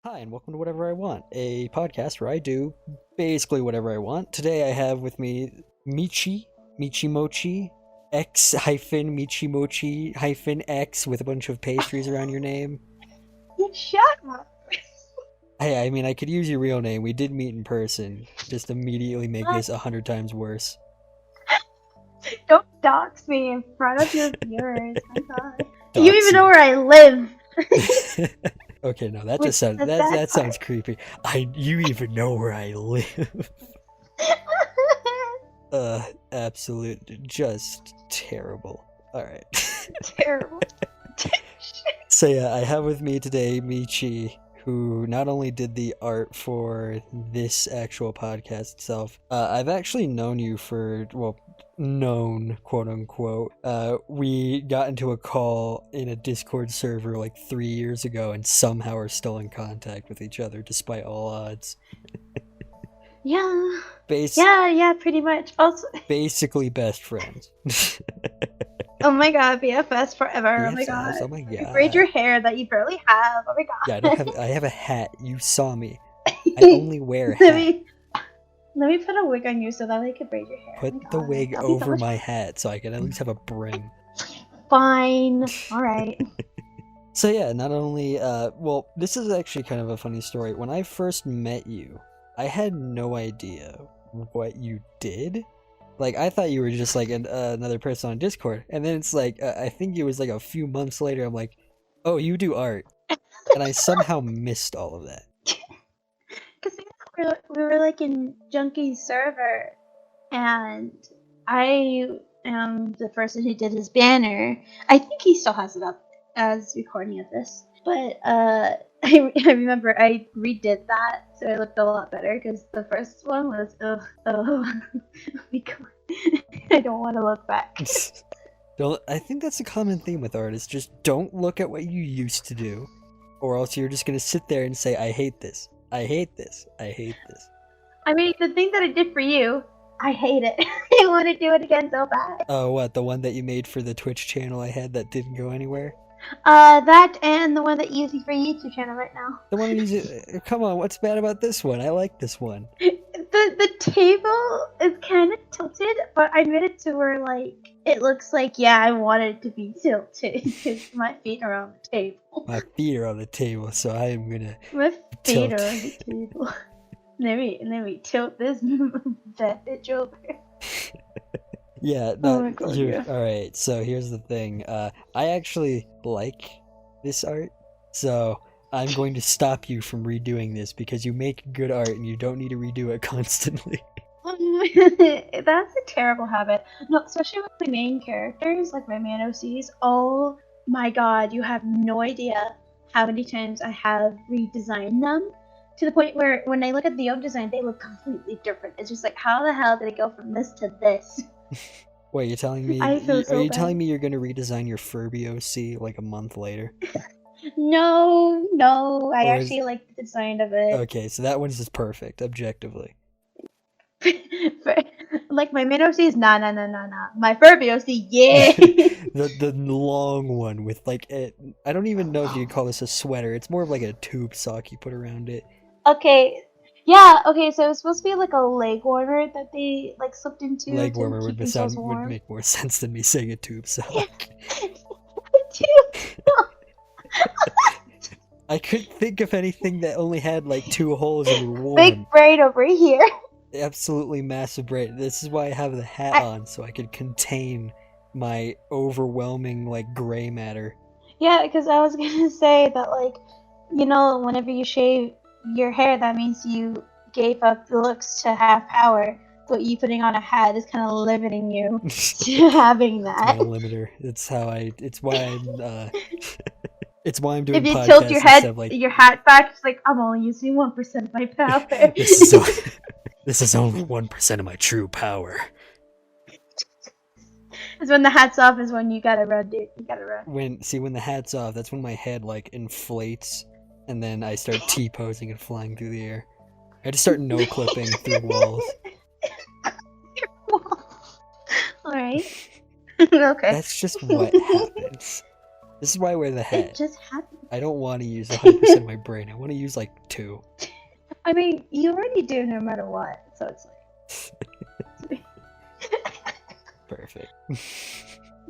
Hi, and welcome to Whatever I Want, a podcast where I do basically whatever I want. Today I have with me Michi Mochi, X hyphen Michi Mochi hyphen X with a bunch of pastries around your name. Shut up. Hey, I mean, I could use your real name. We did meet in person. Just immediately make this 100 times worse. Don't dox me in front of your viewers. My God. You Dox even know you. where I live. Okay, no, that Which just sounds the sad that part. sounds creepy. You even know where I live. Absolute, just terrible. All right. Terrible. So yeah, I have with me today Michi, who not only did the art for this actual podcast itself. I've actually known you for, well, known, quote unquote. We got into a call in a Discord server like 3 years ago and somehow are still in contact with each other despite all odds. Yeah. Base Yeah, pretty much. Also, Basically best friends. oh my God, BFS forever. Oh my BFFs, God. oh my You braid god. your hair that you barely have. Oh my Yeah, God. I have a hat. You saw me. I only wear a let hat. me let me put a wig on you so that I can braid your hair. Oh my Put the God, wig that'll be so over much my hat so I can at least have a brim. fine. All right. So yeah, not only, well, this is actually kind of a funny story. When I first met you, I had no idea what you did. Like, I thought you were just like another person on Discord. And then it's like, I think it was like a few months later, I'm like, oh, you do art. And I somehow missed all of that. Because we were like in Junkie's server, and I am the person who did his banner. I think he still has it up as recording of this, but I remember I redid that so it looked a lot better because the first one was oh my God. I don't want to look back. I think that's a common theme with art, is just don't look at what you used to do, or else you're just gonna sit there and say, I hate this. I hate this. I hate this. I mean, the thing that I did for you, I hate it. I want to do it again so bad. Oh, what, the one that you made for the Twitch channel I had that didn't go anywhere? That and the one that you're using for your YouTube channel right now. The one I use it. Come on, what's bad about this one? I like this one. The table is kind of tilted, but I made it to where like it looks like I wanted it to be tilted because my feet are on the table. My feet are on the table, so I am gonna My feet tilt. are on the table. Let me tilt this that bitch over. Yeah, Oh no, my God, you're yeah. alright. So here's the thing. I actually like this art, so I'm going to stop you from redoing this because you make good art and you don't need to redo it constantly. That's a terrible habit. No, especially with the main characters, like my man OCs. Oh my God, you have no idea how many times I have redesigned them to the point where when I look at the old design, they look completely different. It's just like, how the hell did it go from this to this? Wait, you're telling me? I feel Are so you bad. telling me you're gonna redesign your Furby OC like a month later? No, I Or is actually like the design of it. okay? So that one's just perfect, objectively. Like my mid OC is nah. My Furby OC, yeah. The long one with like I don't even know if you could call this a sweater. It's more of like a tube sock you put around it. Okay. Yeah, okay, so it's supposed to be like a leg warmer that they like slipped into Leg to warmer keep themselves would warm. make more sense than me saying a tube sock. I couldn't think of anything that only had like two holes and were warm. Big braid over here. Absolutely massive braid. This is why I have the hat I, on, so I could contain my overwhelming like gray matter. yeah, because I was gonna say that like, whenever you shave your hair, that means you gave up the looks to have power. But you putting on a hat is kind of limiting you to having It's my that. limiter. It's how I. It's why I'm. It's why I'm If doing you tilt podcasts instead of like. your hat back, it's like I'm only using 1% of my power. This is this is only 1% of my true power. Is when the hat's off is when you gotta run, dude. You gotta run. When the hat's off, that's when my head like inflates, and then I start T-posing and flying through the air. I just start no clipping through walls. Alright. Okay. That's just what happens. This is why I wear the It hat. just happened. I don't want to use 100% of my brain. I want to use like 2. I mean, you already do no matter what, so it's like Perfect.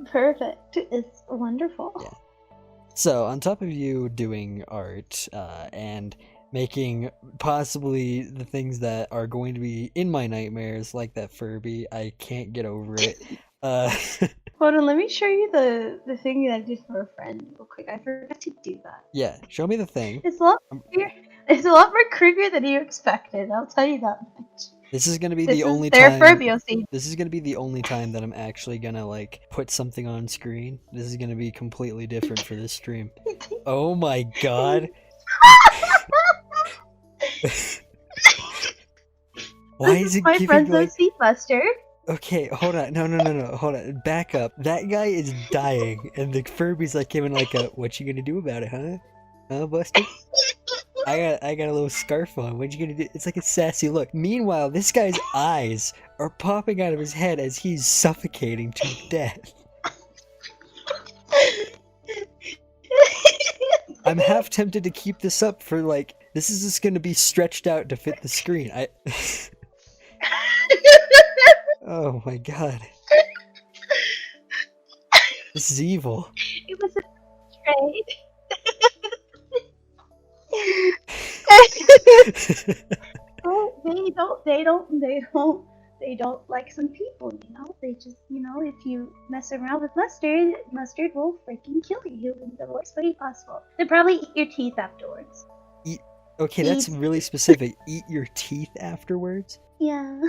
perfect. It's wonderful. Yeah. So, on top of you doing art and making possibly the things that are going to be in my nightmares, like that Furby, I can't get over it. Hold on, let me show you the thing that I did for a friend real quick. I forgot to do that. Yeah, show me the thing. It's a lot creepier. It's a lot more creepier than you expected. I'll tell you that much. This is gonna be This the is only their time. Furby OC. This is gonna be the only time that I'm actually gonna like put something on screen. This is gonna be completely different for this stream. Oh my god! Why is it My giving friend's like? OC Mustard. Okay, hold on. No, hold on. Back up. That guy is dying, and the Furby's like giving like a, "What you gonna do about it, huh? Huh, Buster? I got a little scarf on. What you gonna do?" It's like a sassy look. Meanwhile, this guy's eyes are popping out of his head as he's suffocating to death. I'm half tempted to keep this up for like, this is just gonna be stretched out to fit the screen. Oh my god. This is evil. It was a trade. Oh, they don't like some people, you know? They just, you know, if you mess around with mustard will freaking kill you in the worst way possible. They'll probably eat your teeth afterwards. Okay, that's really specific. Eat your teeth afterwards? Yeah.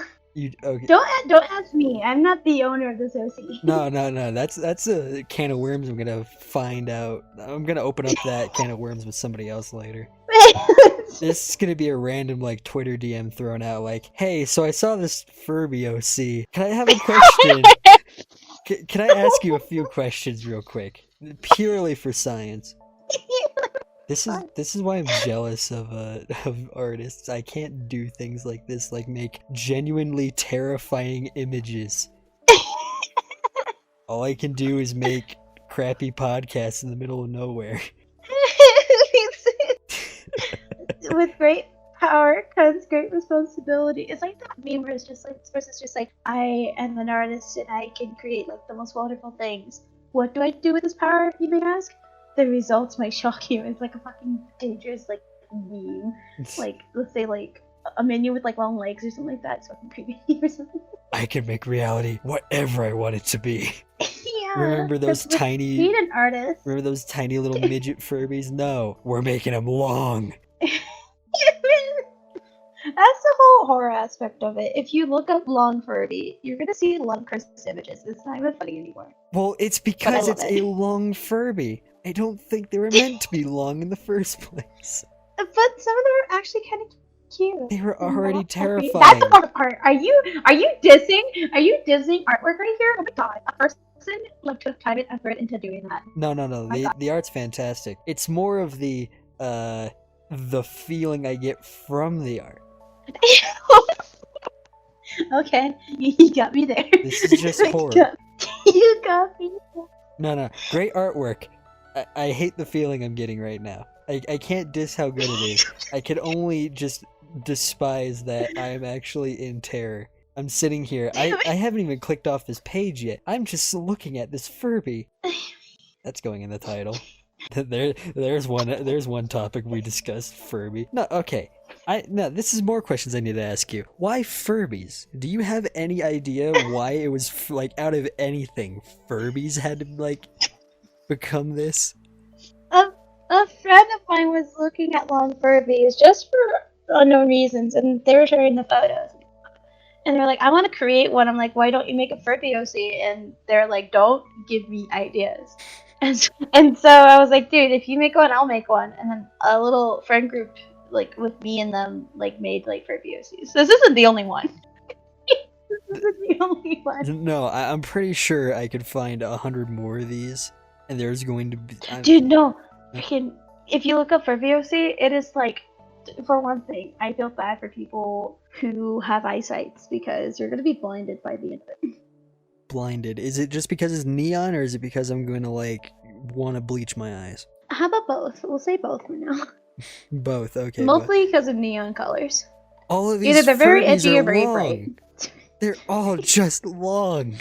Okay. Don't ask me. I'm not the owner of this OC. No. That's a can of worms I'm gonna find out. I'm gonna open up that can of worms with somebody else later. This is gonna be a random like Twitter DM thrown out like, "Hey, so I saw this Furby OC. Can I have a question? Can I ask you a few questions real quick? Purely for science." This is why I'm jealous of artists. I can't do things like this, like make genuinely terrifying images. All I can do is make crappy podcasts in the middle of nowhere. With great power comes great responsibility. It's like that meme where it's just like this person's just like, I am an artist and I can create like the most wonderful things. What do I do with this power, you may ask? The results might shock you. It's like a fucking dangerous like meme. Like let's say like a menu with like long legs or something like that. It's fucking creepy or something. I can make reality whatever I want it to be. Yeah. Remember those tiny? Need an artist. Remember those tiny little midget Furbies? No, we're making them long. That's the whole horror aspect of it. If you look up long Furby, you're gonna see long cursed images. It's not even funny anymore. Well, it's because it's a long Furby. I don't think they were meant to be long in the first place. But some of them are actually kind of cute. They were already terrifying. That's a lot of art. Are you dissing? Are you dissing artwork right here? Oh my god! A person like took time and effort into doing that. No. The art's fantastic. It's more of the feeling I get from the art. Okay, you got me there. This is just horror. You got me. No. Great artwork. I hate the feeling I'm getting right now. I can't diss how good it is. I can only just despise that I am actually in terror. I'm sitting here. I haven't even clicked off this page yet. I'm just looking at this Furby. That's going in the title. There's one topic we discussed, Furby. No, okay. This is more questions I need to ask you. Why Furbies? Do you have any idea why it was like out of anything Furbies had to like become this? A friend of mine was looking at long Furbies just for unknown reasons, and they were showing the photos. And they're like, I want to create one. I'm like, why don't you make a Furby OC? And they're like, don't give me ideas. And so I was like, dude, if you make one, I'll make one. And then a little friend group, like with me and them, like made like Furby OCs. This isn't the only one. This isn't the only one. No, I'm pretty sure I could find 100 more of these, and there's going to be. Dude, no. Freaking, if you look up Furby OC, it is like, for one thing, I feel bad for people who have eyesights because you're going to be blinded by the end of it. Blinded? Is it just because it's neon, or is it because I'm going to like want to bleach my eyes? How about both? We'll say both for now. Both, okay. Mostly because of neon colors. All of these Either they're very Furbies edgy are or very long. bright. They're all just long.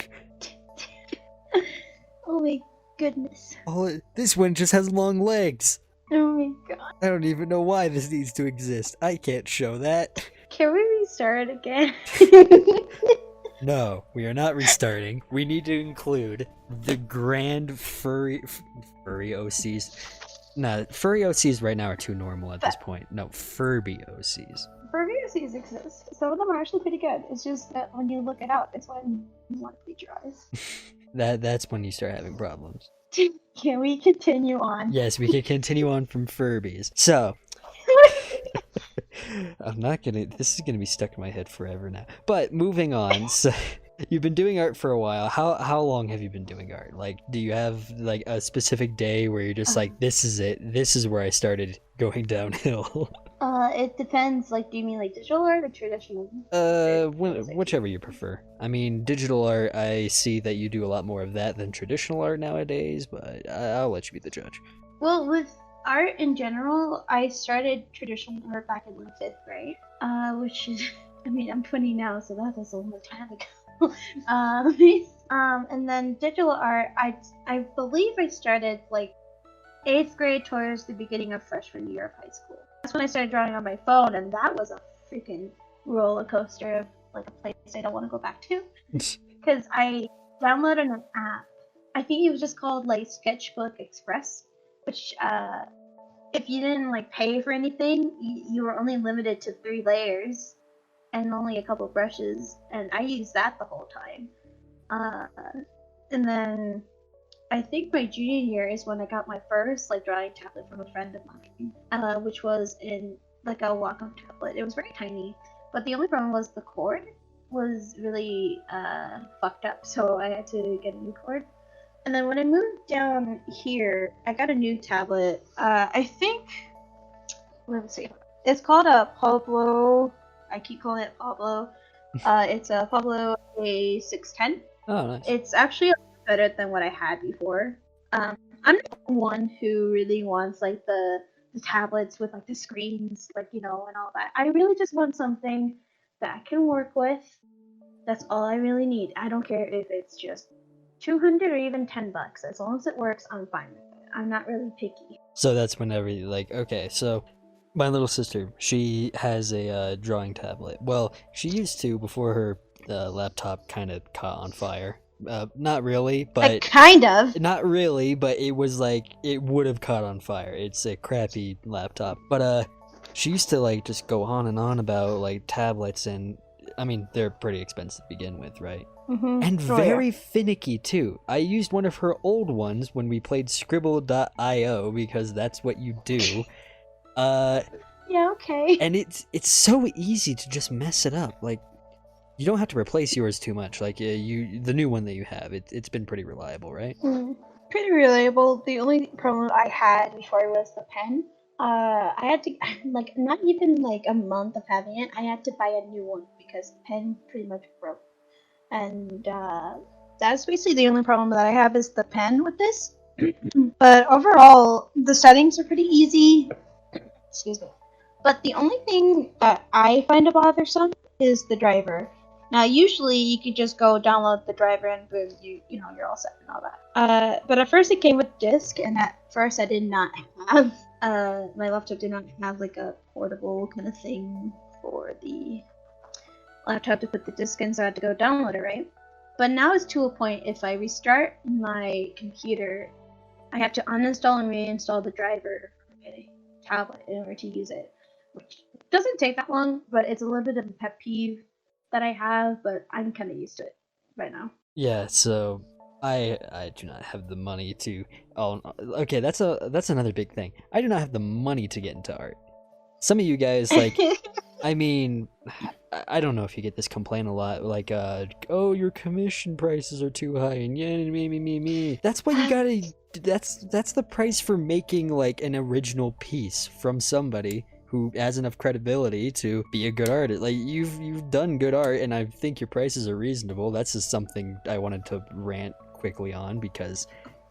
Oh my goodness. This one just has long legs. Oh my god. I don't even know why this needs to exist. I can't show that. Can we restart again? No, we are not restarting. We need to include the grand furry OCs. No, furry OCs right now are too normal at this point. No, Furby OCs. Furby OCs exist. Some of them are actually pretty good. It's just that when you look it up, it's when you want to bleach your eyes. That's when you start having problems. Can we continue on? Yes, we can continue on from Furbies. So, this is gonna be stuck in my head forever now. But moving on, so you've been doing art for a while. How long have you been doing art? Like, do you have like a specific day where you're just like, this is it, this is where I started going downhill? It depends. Like, do you mean like digital art or traditional? Whichever you prefer. I mean, digital art, I see that you do a lot more of that than traditional art nowadays, but I'll let you be the judge. Well, with art in general, I started traditional art back in like 5th grade, which is, I mean, I'm 20 now, so that was a long time ago. And then digital art, I believe I started like 8th grade towards the beginning of freshman year of high school. That's when I started drawing on my phone, and that was a freaking roller coaster of like a place I don't want to go back to. Because I downloaded an app. I think it was just called like Sketchbook Express, which if you didn't like pay for anything, you were only limited to 3 layers and only a couple brushes, and I used that the whole time. And then I think my junior year is when I got my first like drawing tablet from a friend of mine, which was in like a Wacom tablet. It was very tiny, but the only problem was the cord was really fucked up, so I had to get a new cord. And then when I moved down here, I got a new tablet. I think, let me see, it's called a Pablo. I keep calling it Pablo. It's a Pablo A610. Oh, nice. It's actually better than what I had before. I'm not one who really wants like the tablets with like the screens, like, you know, and all that. I really just want something that I can work with. That's all I really need. I don't care if it's just 200 or even $10. As long as it works, I'm fine with it. I'm not really picky. So that's whenever like, okay, so my little sister, she has a drawing tablet. Well, she used to before her laptop kind of caught on fire. Not really, but like, kind of. Not really, but it was like it would have caught on fire. It's a crappy laptop, but she used to like just go on and on about like tablets, and I mean they're pretty expensive to begin with, right? Mm-hmm. And very finicky too. I used one of her old ones when we played Scribble.io because that's what you do. Yeah, okay. And it's so easy to just mess it up. Like, you don't have to replace yours too much. Like, the new one that you have, it's been pretty reliable, right? Pretty reliable. The only problem I had before was the pen. I had to, like, not even like a month of having it, I had to buy a new one because the pen pretty much broke. And that's basically the only problem that I have is the pen with this. But overall, the settings are pretty easy. Excuse me. But the only thing that I find bothersome is the driver. Now, usually you could just go download the driver and boom, you know, you're all set and all that. But at first it came with Desc, and at first I did not have, my laptop did not have like a portable kind of thing for the laptop to put the disc in, so I had to go download it, right? But now it's to a point, if I restart my computer, I have to uninstall and reinstall the driver for my tablet in order to use it. Which doesn't take that long, but it's a little bit of a pet peeve that I have, but I'm kind of used to it right now. Yeah, so I do not have the money to. Oh, okay, that's another big thing. I do not have the money to get into art. Some of you guys, like, I mean, I don't know if you get this complaint a lot, like, oh, your commission prices are too high, and yeah, me. That's what you gotta. That's the price for making like an original piece from somebody who has enough credibility to be a good artist. Like, you've done good art, and I think your prices are reasonable. That's just something I wanted to rant quickly on, because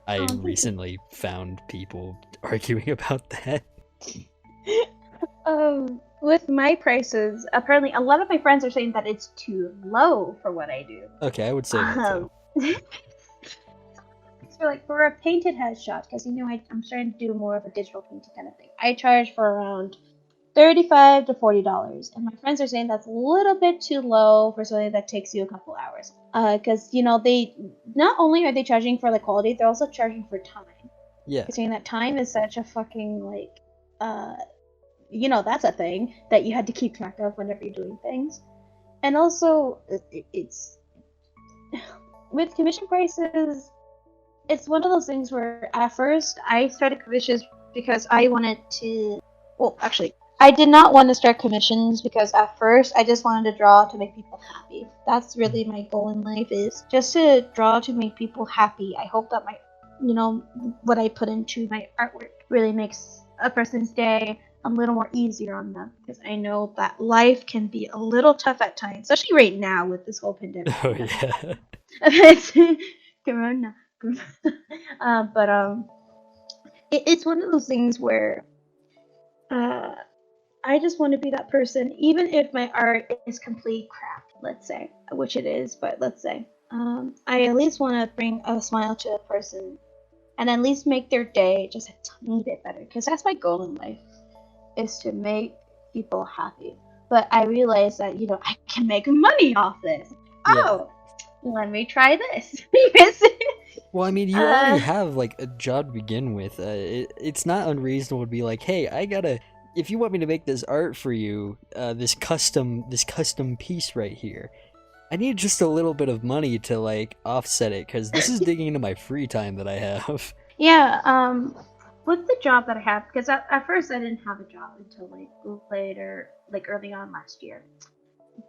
I Thank you. recently found people arguing about that. With my prices, apparently a lot of my friends are saying that it's too low for what I do. Okay, I would say that too. So like for a painted headshot, because I'm starting to do more of a digital painting kind of thing. I charge for around $35 to $40, and my friends are saying that's a little bit too low for something that takes you a couple hours. Because they not only are they charging for the quality, they're also charging for time. Yeah. Saying that time is such a fucking that's a thing that you had to keep track of whenever you're doing things. And also, it's with commission prices, it's one of those things where at first I started commissions because I wanted to. Well, actually, I did not want to start commissions because at first I just wanted to draw to make people happy. That's really my goal in life, is just to draw to make people happy. I hope that what I put into my artwork really makes a person's day a little more easier on them, because I know that life can be a little tough at times, especially right now with this whole pandemic. Oh yeah. Corona. But it's one of those things where I just want to be that person, even if my art is complete crap, let's say, which it is, but let's say. I at least want to bring a smile to a person and at least make their day just a tiny bit better, because that's my goal in life, is to make people happy. But I realized that, I can make money off this. Yeah. Oh, let me try this. Well, I mean, you already have like a job to begin with. It's not unreasonable to be like, hey, if you want me to make this art for you, this custom piece right here, I need just a little bit of money to like offset it, because this is digging into my free time that I have. Yeah, with the job that I have, because at first I didn't have a job until like later, like early on last year.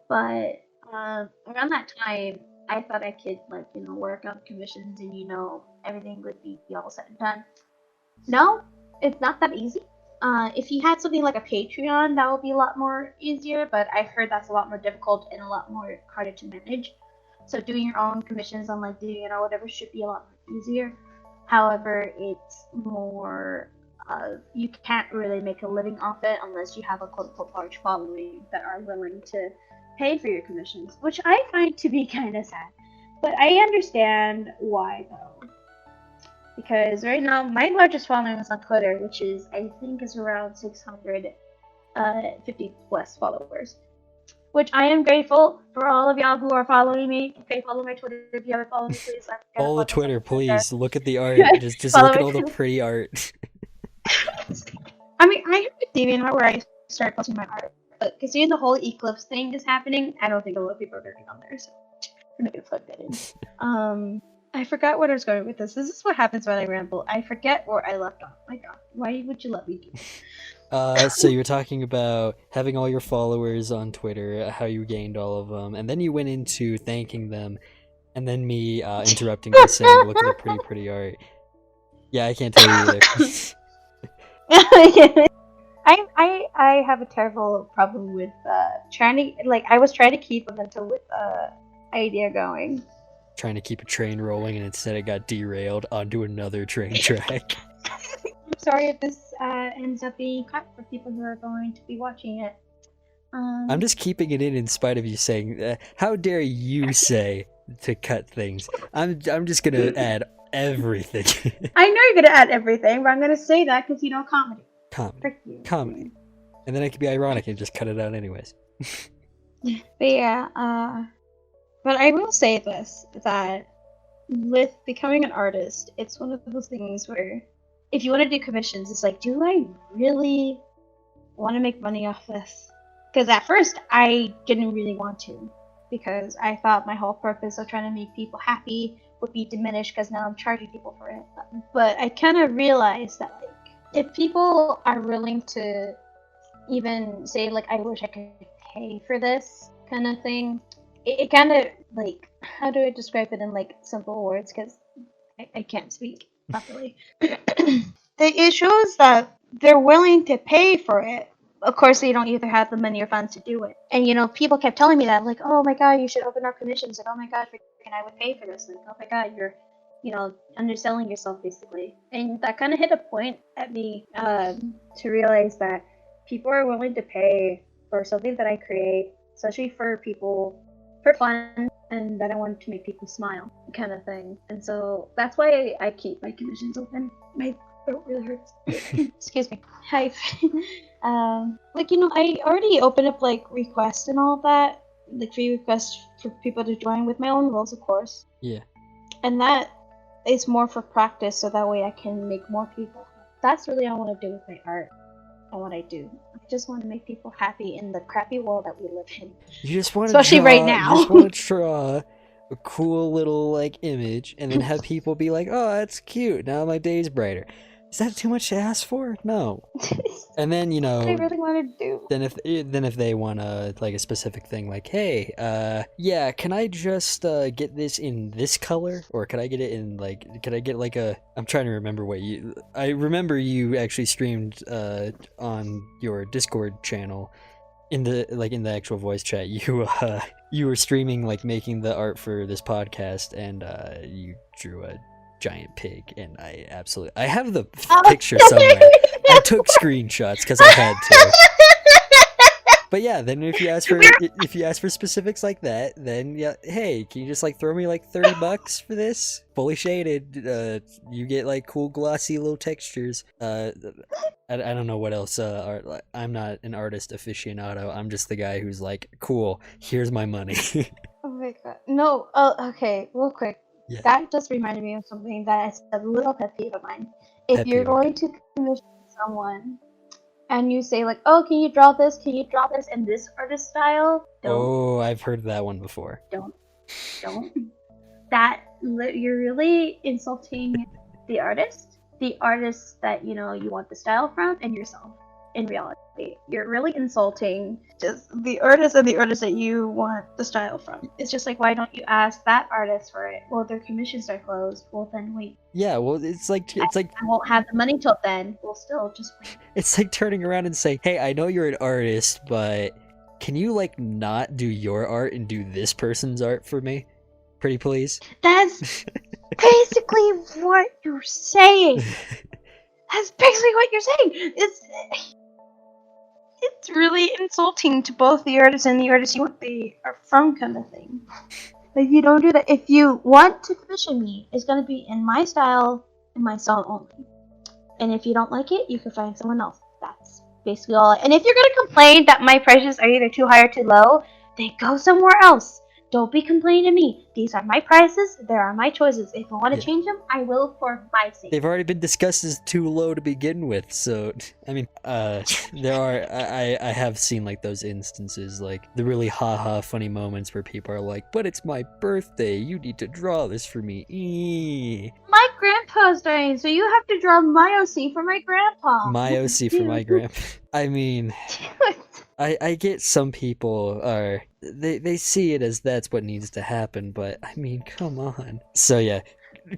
But around that time, I thought I could work on commissions and everything would be all said and done. No, it's not that easy. If you had something like a Patreon, that would be a lot more easier, but I heard that's a lot more difficult and a lot more harder to manage. So doing your own commissions on like doing whatever should be a lot more easier. However, it's more you can't really make a living off it unless you have a quote-unquote large following that are willing to pay for your commissions, which I find to be kind of sad. But I understand why, though. Because right now, my largest following is on Twitter, which I think is around 650 plus followers. Which I am grateful for all of y'all who are following me. Okay, follow my Twitter if you haven't followed me, please. Follow the Twitter, please. Look at the art. Just Follow look at me. all the pretty art. I mean, I have a DeviantArt where I start posting my art. But considering the whole eclipse thing is happening, I don't think a lot of people are going on there, so I'm not gonna plug that in. I forgot where I was going with this. This is what happens when I ramble. I forget where I left off. My God, why would you let me do that? So you're talking about having all your followers on Twitter, how you gained all of them, and then you went into thanking them, and then me interrupting by saying, "Look at the pretty art." Yeah, I can't tell you either. I have a terrible problem with trying to I was trying to keep a mental idea going. Trying to keep a train rolling, and instead it got derailed onto another train track. I'm sorry if this ends up being cut for people who are going to be watching it. I'm just keeping it in spite of you saying, how dare you say to cut things. I'm just gonna add everything. I know you're gonna add everything, but I'm gonna say that because comedy. Comedy. And then I could be ironic and just cut it out anyways. But yeah, but I will say this, that with becoming an artist, it's one of those things where if you want to do commissions, it's like, do I really want to make money off this? Because at first, I didn't really want to, because I thought my whole purpose of trying to make people happy would be diminished because now I'm charging people for it. But I kind of realized that, if people are willing to even say, I wish I could pay for this kind of thing, it kind of, how do I describe it in, simple words, because I can't speak properly. It shows that they're willing to pay for it. Of course, they don't either have the money or funds to do it. And, people kept telling me that, oh my God, you should open up commissions. Oh my God, freaking I would pay for this. Oh my God, underselling yourself basically. And that kind of hit a point at me to realize that people are willing to pay for something that I create, especially for people for fun, and that I want to make people smile, kind of thing. And so that's why I keep my commissions open. My throat really hurts. Excuse me. Hi. I already opened up like requests and all of that, like free requests for people to join with my own rules, of course. Yeah. And that is more for practice, so that way I can make more people. That's really all I want to do with my art and what I do. I just want to make people happy in the crappy world that we live in. You just want Especially right now. You just want to draw a cool little like image, and then have people be like, "Oh, that's cute. Now my day's brighter." Is that too much to ask for? No. And then what I really want to do. Then if they want like a specific thing, like, hey, yeah, can I just get this in this color, or can I get it in like, can I get like a? I'm trying to remember what you. I remember you actually streamed on your Discord channel, in the actual voice chat. You were streaming like making the art for this podcast, and you drew a giant pig, and I have the picture somewhere. I took screenshots because I had to. But yeah, then if you ask for specifics like that, then yeah, hey, can you just like throw me like $30 for this? Fully shaded, you get like cool glossy little textures. I don't know what else art. I'm not an artist aficionado. I'm just the guy who's like, cool, here's my money. Oh my god. No, okay, real quick. Yeah. That just reminded me of something that is a little pet peeve of mine. If you're going to commission someone and you say like, oh, can you draw this in this artist style? Don't. Oh, I've heard that one before. Don't. That, you're really insulting the artist that you want the style from, and yourself. In reality, you're really insulting just the artist and the artist that you want the style from. It's just like, why don't you ask that artist for it? Well, their commissions are closed. Well, then wait. Yeah, well, it's like I won't have the money till then. We'll still just wait. It's like turning around and saying, hey, I know you're an artist, but can you like not do your art and do this person's art for me? Pretty please? That's basically what you're saying. That's basically what you're saying. It's really insulting to both the artist and the artist you want the art from, kind of thing. Like, you don't do that. If you want to commission me, it's going to be in my style and my style only. And if you don't like it, you can find someone else. That's basically all. And if you're going to complain that my prices are either too high or too low, then go somewhere else. Don't be complaining to me. These are my prices. There are my choices. If I want to change them, I will for my sake. They've already been discussed as too low to begin with. So, I mean, there are... I have seen, like, those instances, like, the really ha-ha funny moments where people are like, but it's my birthday. You need to draw this for me. Eee. My grandpa's dying, so you have to draw my OC for my grandpa. My OC for my grandpa. I mean... I get some people are they see it as that's what needs to happen, but I mean, come on. So yeah,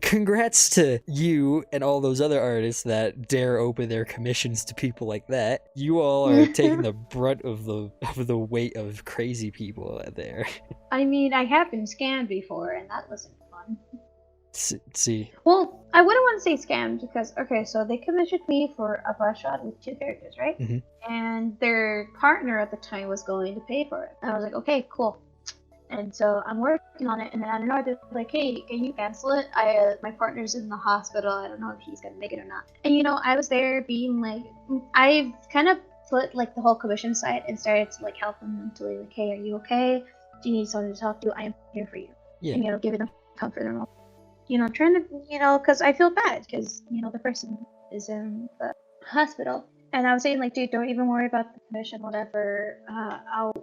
congrats to you and all those other artists that dare open their commissions to people like that. You all are taking the brunt of the weight of crazy people out there. I mean, I have been scammed before, and that wasn't fun. See. Well, I wouldn't want to say scammed because, okay, so they commissioned me for a brush shot with 2 characters, right? Mm-hmm. And their partner at the time was going to pay for it. I was like, okay, cool. And so I'm working on it, and then I don't know, they're like, hey, can you cancel it? My partner's in the hospital. I don't know if he's gonna make it or not. And I was there being like, I've kind of put like the whole commission side and started to like help them mentally, like, hey, are you okay? Do you need someone to talk to? I am here for you. Yeah. And, giving them comfort and all. Trying to, because I feel bad because, the person is in the hospital. And I was saying, like, dude, don't even worry about the commission, whatever. I'll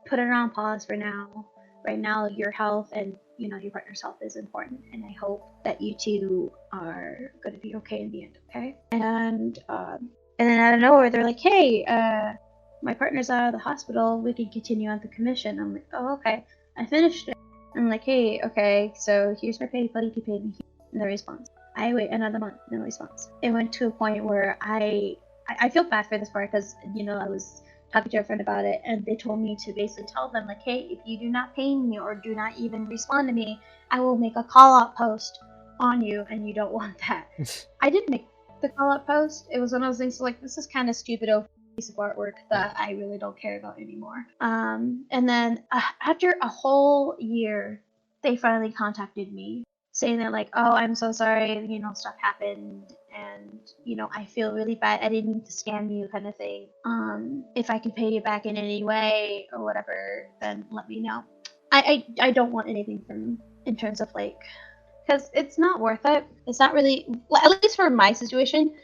put it on pause for now. Right now, your health and, your partner's health is important. And I hope that you two are going to be okay in the end, okay? And then out of nowhere, they're like, hey, my partner's out of the hospital. We can continue on the commission. I'm like, oh, okay. I finished it. I'm like, hey, okay, so here's my pay, buddy, you paid me. No response. I wait another month, no response. It went to a point where I feel bad for this part because, I was talking to a friend about it, and they told me to basically tell them, like, hey, if you do not pay me or do not even respond to me, I will make a call-out post on you and you don't want that. I did make the call out post. It was one of those things like, this is kind of stupid piece of artwork that I really don't care about anymore. And then after a whole year, they finally contacted me saying that like, oh, I'm so sorry, stuff happened, and I feel really bad. I didn't mean to scam you, kind of thing. If I can pay you back in any way or whatever, then let me know. I don't want anything from in terms of like, because it's not worth it. It's not really, well, at least for my situation.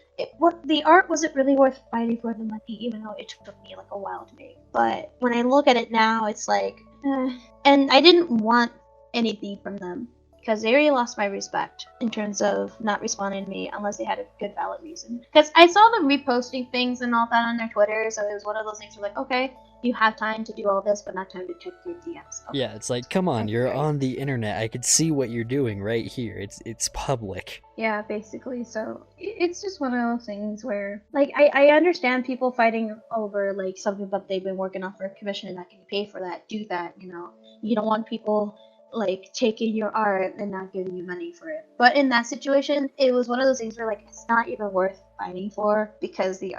The art wasn't really worth fighting for the money, even though it took me like a while to make. But when I look at it now, it's like, and I didn't want anything from them because they already lost my respect in terms of not responding to me unless they had a good valid reason. Because I saw them reposting things and all that on their Twitter, so it was one of those things where like, okay, you have time to do all this, but not time to check your DMs. Okay. Yeah, it's like, come on, you're great. on the internet. I could see what you're doing right here. It's public. Yeah, basically. So it's just one of those things where, like, I understand people fighting over like something that they've been working on for a commission and not getting paid for that. Do that, You don't want people like taking your art and not giving you money for it. But in that situation, it was one of those things where like it's not even worth fighting for because the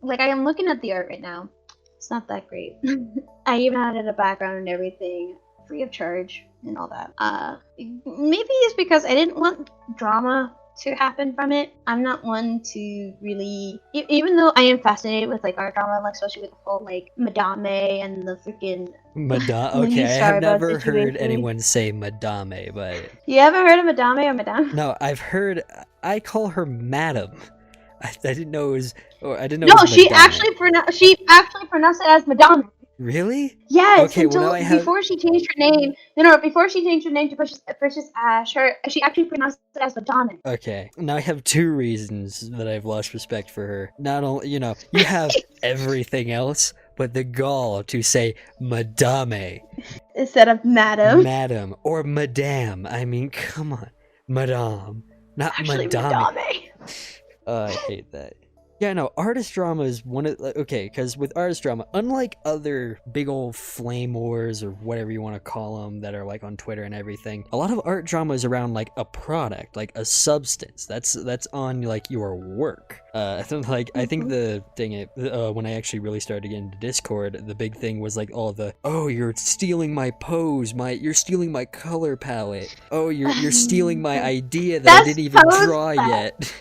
like I am looking at the art right now. It's not that great. I even added a background and everything, free of charge and all that. Maybe it's because I didn't want drama to happen from it. I'm not one to really, even though I am fascinated with like art drama, like especially with the whole like Madame and the freaking Okay, I have never heard anyone say Madame, but you haven't heard of Madame or Madame? No, I've heard. I call her Madam. I didn't know it was. Or I didn't know. No, it was she actually pronounced it as Madame. Really? Yes. Okay, until well, now I have... before she changed her name. No, before she changed her name to Precious Ash, she actually pronounced it as Madonna. Okay, now I have two reasons that I've lost respect for her. Not only, you have everything else, but the gall to say Madame instead of Madam. Madam or Madame. I mean, come on, Madame, not actually, Madame. I hate that. Yeah, no, artist drama is one of... Okay, because with artist drama, unlike other big old flame wars or whatever you want to call them that are like on Twitter and everything, a lot of art drama is around like a product, like a substance. That's on like your work. I think the thing, when I actually really started to get into Discord, the big thing was like all the, oh, you're stealing my pose, you're stealing my color palette. Oh, you're stealing my idea that I didn't even draw yet.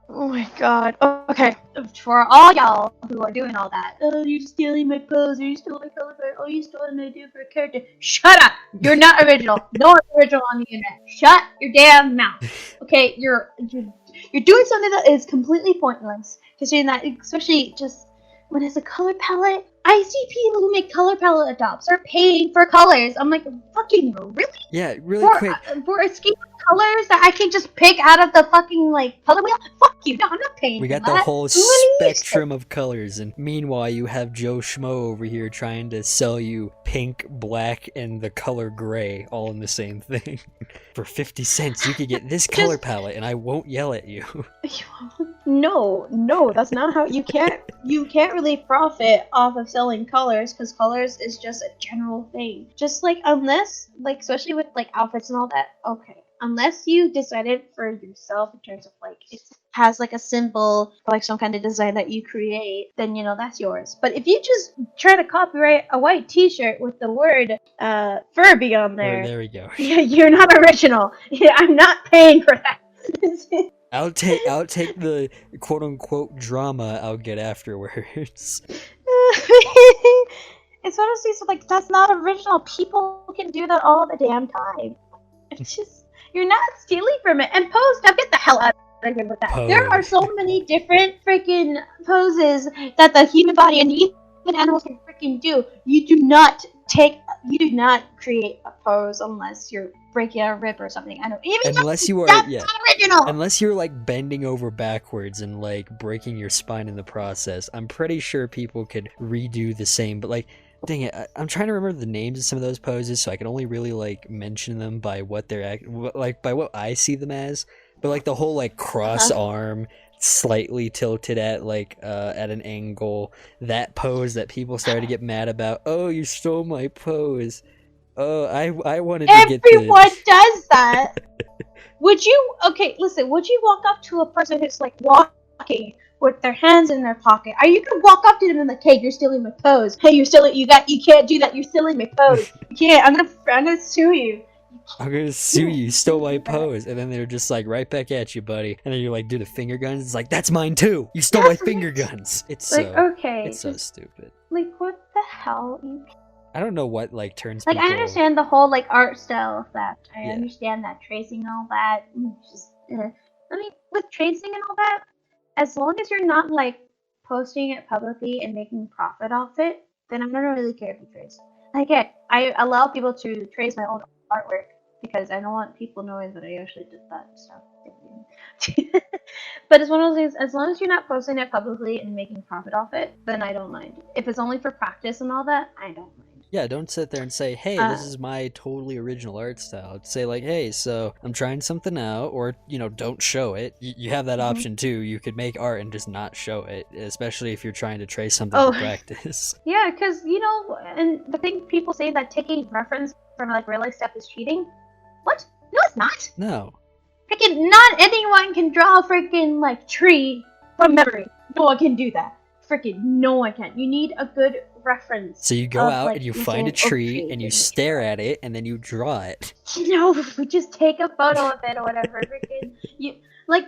Oh my god. Okay. For all y'all who are doing all that, oh, you're stealing my pose, or you stole my color palette, oh, you stole an idea for a character. Shut up! You're not original. No one's original on the internet. Shut your damn mouth. Okay, you're doing something that is completely pointless. Considering that, especially just when it's a color palette, I see people who make color palette adopts are paying for colors. I'm like, fucking really? Yeah, really quick. For a scheme of colors that I can just pick out of the fucking like color wheel? Fuck you! No, I'm not paying. We got for the that. whole spectrum of colors, and meanwhile you have Joe Schmo over here trying to sell you pink, black, and the color gray all in the same thing. For 50 cents, you could get this color palette, and I won't yell at you. No, that's not how you can't really profit off of selling colors, because colors is just a general thing. Just like, unless, like, especially with like outfits and all that, okay, unless you decided for yourself in terms of like it has like a symbol or like some kind of design that you create, then that's yours. But if you just try to copyright a white t-shirt with the word Furby on there, there we go. Yeah, you're not original. Yeah, I'm not paying for that. I'll take the quote unquote drama I'll get afterwards. It's honestly so like that's not original. People can do that all the damn time. It's just you're not stealing from it. And pose, now get the hell out of here with that. Pose. There are so many different freaking poses that the human body and even animals can freaking do. You do not create a pose unless you're breaking a rib or something. I know. Even unless you are, that's not original. Unless you're like bending over backwards and like breaking your spine in the process, I'm pretty sure people could redo the same. But like, dang it, I'm trying to remember the names of some of those poses, so I can only really like mention them by what they're by what I see them as. But like the whole like cross arm, slightly tilted at like at an angle, that pose that people started to get mad about. Oh, you stole my pose. Oh, I wanted to get Everyone the. does that. Would you? Okay, listen. Would you walk up to a person who's like walking with their hands in their pocket? Are you gonna walk up to them and like, hey, you're stealing my pose. Hey, you're stealing. You can't do that. You're stealing my pose. You can't. I'm gonna sue you. I'm gonna sue you. You stole my Do that. pose, and then they're just like right back at you, buddy. And then you're like, do the finger guns. It's like that's mine too. You stole my That's finger right. guns. It's Like, so. okay, It's so just stupid. like what the hell? I don't know what like turns Like, people. I understand the whole like art style of that. I Yeah. understand that tracing and all that. Just, I mean, with tracing and all that, as long as you're not like posting it publicly and making profit off it, then I don't really care if you trace. Like, I allow people to trace my own artwork because I don't want people knowing that I actually did that stuff. But it's one of those things. As long as you're not posting it publicly and making profit off it, then I don't mind. If it's only for practice and all that, I don't mind. Yeah, don't sit there and say, hey, this is my totally original art style. Say like, hey, so I'm trying something out, or don't show it. You have that option too. You could make art and just not show it, especially if you're trying to trace something for practice. Yeah, because and the thing people say that taking reference from like real life stuff is cheating. What? No, it's not. No. Freaking not anyone can draw a freaking like tree from memory. No one can do that. Freaking no one can. You need a good reference. So you go out like, and you find a tree and you stare at it and then you draw it. No, we just take a photo of it or whatever. Freaking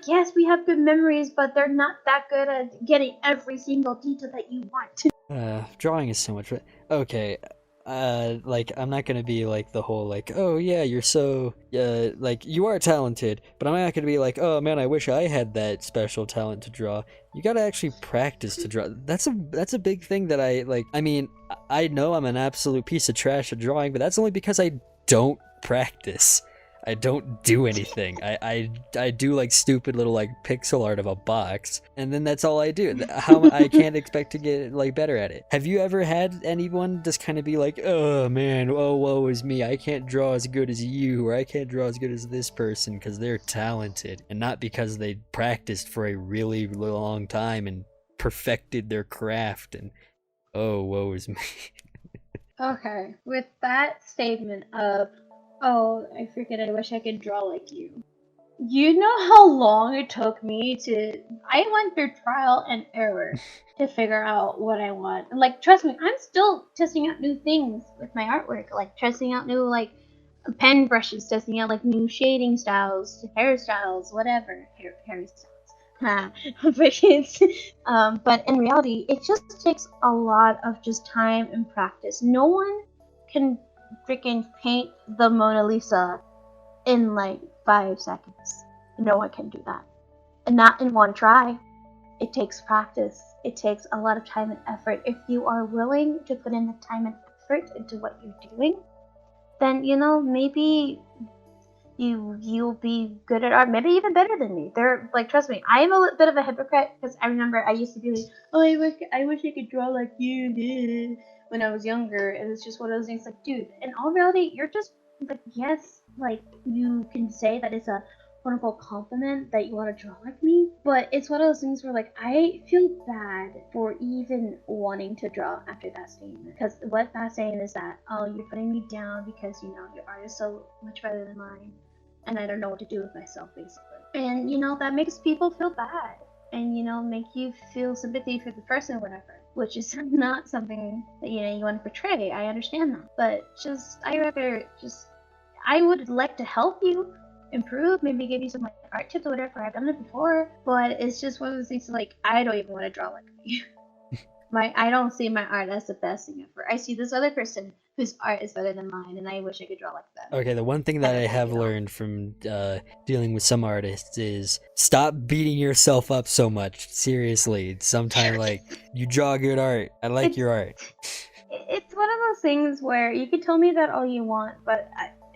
yes, we have good memories, but they're not that good at getting every single detail that you want. Drawing is so much fun. Okay. Like I'm not gonna be like the whole like, oh yeah, you're so like you are talented, but I'm not gonna be like, oh man, I wish I had that special talent to draw. You gotta actually practice to draw. That's a big thing that I like. I mean, I know I'm an absolute piece of trash at drawing, but that's only because I don't practice. I don't do anything. I do like stupid little like pixel art of a box, and then that's all I do. How I can't expect to get like better at it. Have you ever had anyone just kind of be like, oh man, oh woe is me, I can't draw as good as you, or I can't draw as good as this person because they're talented, and not because they practiced for a really long time and perfected their craft, and oh woe is me. Okay, with that statement of, oh, I wish I could draw like you. You know how long it took me I went through trial and error to figure out what I want. And like, trust me, I'm still testing out new things with my artwork. Like, testing out new, like, pen brushes, testing out, like, new shading styles, hairstyles, whatever. Hairstyles. But in reality, it just takes a lot of just time and practice. No one can freaking paint the Mona Lisa in like 5 seconds. No one can do that. And not in one try. It takes practice. It takes a lot of time and effort. If you are willing to put in the time and effort into what you're doing, then maybe you'll be good at art, maybe even better than me. They're like, trust me, I am a bit of a hypocrite because I remember I used to be like, oh, I wish I could draw like you when I was younger, and it's just one of those things like, dude, in all reality, you're just like, yes, like you can say that it's a quote unquote compliment that you want to draw like me, but it's one of those things where like I feel bad for even wanting to draw after that statement, because what that's saying is that, oh, you're putting me down because your art is so much better than mine and I don't know what to do with myself, basically. And that makes people feel bad and make you feel sympathy for the person or whatever, which is not something that you want to portray. I understand that, but I would like to help you improve, maybe give you some like art tips or whatever. I've done it before, but it's just one of those things like I don't even want to draw like you. I don't see my art as the best thing ever. I see this other person whose art is better than mine, and I wish I could draw like them. Okay, the one thing that I have learned from dealing with some artists is stop beating yourself up so much. Seriously, sometimes like you draw good art. I like your art. It's one of those things where you can tell me that all you want, but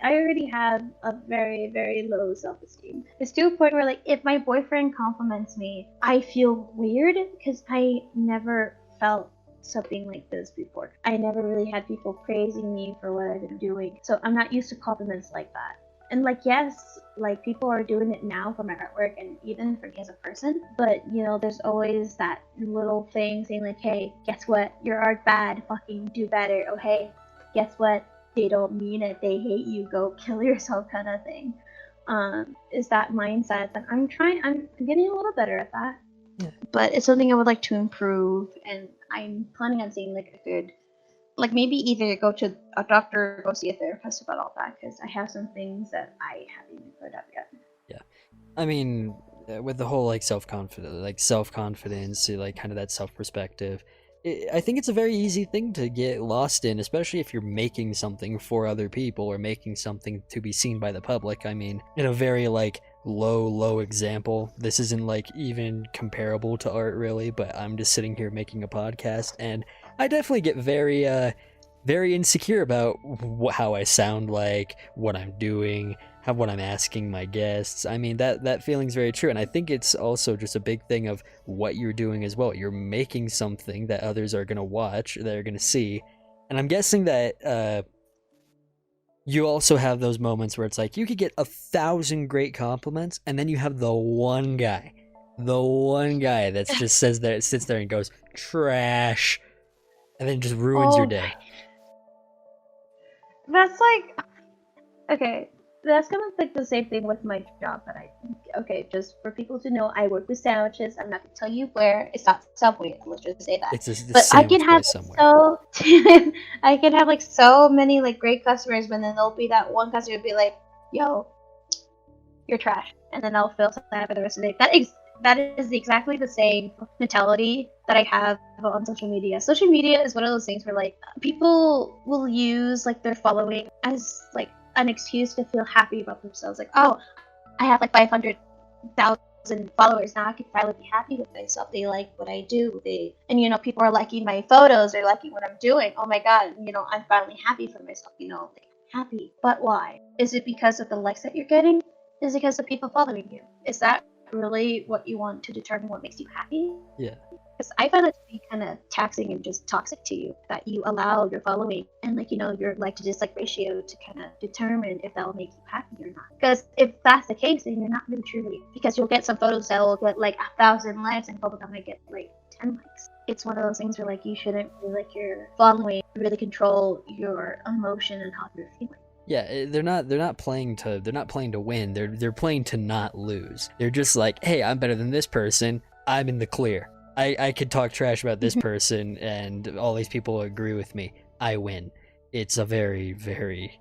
I already have a very, very low self-esteem. It's to a point where, like, if my boyfriend compliments me, I feel weird because I never felt something like this before. I never really had people praising me for what I've been doing, so I'm not used to compliments like that. And like, yes, like people are doing it now for my artwork and even for me as a person, but there's always that little thing saying like, hey, guess what? Your art bad, fucking do better. Oh hey, guess what? they don't mean it, they hate you, go kill yourself kind of thing. Is that mindset that I'm getting a little better at that. Yeah. But it's something I would like to improve, and I'm planning on seeing like a good, like maybe either go to a doctor or go see a therapist about all that, because I have some things that I haven't even put up yet. Yeah. I mean, with the whole like self-confidence, like kind of that self-perspective, I think it's a very easy thing to get lost in, especially if you're making something for other people or making something to be seen by the public. I mean, in a very like low example, this isn't like even comparable to art really, but I'm just sitting here making a podcast, and I definitely get very insecure about how I sound, like what I'm doing, what I'm asking my guests. I mean, that feeling's very true, and I think it's also just a big thing of what you're doing as well. You're making something that others are gonna watch, that are gonna see, and I'm guessing that you also have those moments where it's like you could get 1,000 great compliments, and then you have the one guy that just sits there and goes trash, and then just ruins your day. That's like, okay, that's kind of like the same thing with my job that just for people to know, I work with sandwiches. I'm not gonna tell you where. It's not Subway. Let's just say that. It's a but I sandwich can have place somewhere. I can have like so many like great customers, but then there'll be that one customer who'll be like, "Yo, you're trash," and then I'll feel sad for the rest of the day. That is exactly the same mentality that I have on social media. Social media is one of those things where like people will use like their following as like an excuse to feel happy about themselves. Like, oh, I have like 500,000 followers now. I can finally be happy with myself. They like what I do. And people are liking my photos. They're liking what I'm doing. Oh my god, I'm finally happy for myself. Like, happy. But why? Is it because of the likes that you're getting? Is it because of people following you? Is that really what you want to determine what makes you happy? Yeah. Because I find it to be kind of taxing and just toxic to you that you allow your following and your like to dislike ratio to kind of determine if that will make you happy or not. Because if that's the case, then you're not really truly, because you'll get some photos that will get like 1,000 likes and public might get like 10 likes. It's one of those things where like you shouldn't really let your following really control your emotion and how you're feeling. Yeah, they're not playing to win. They're playing to not lose. They're just like, hey, I'm better than this person. I'm in the clear. I could talk trash about this person, and all these people agree with me. I win. It's a very, very.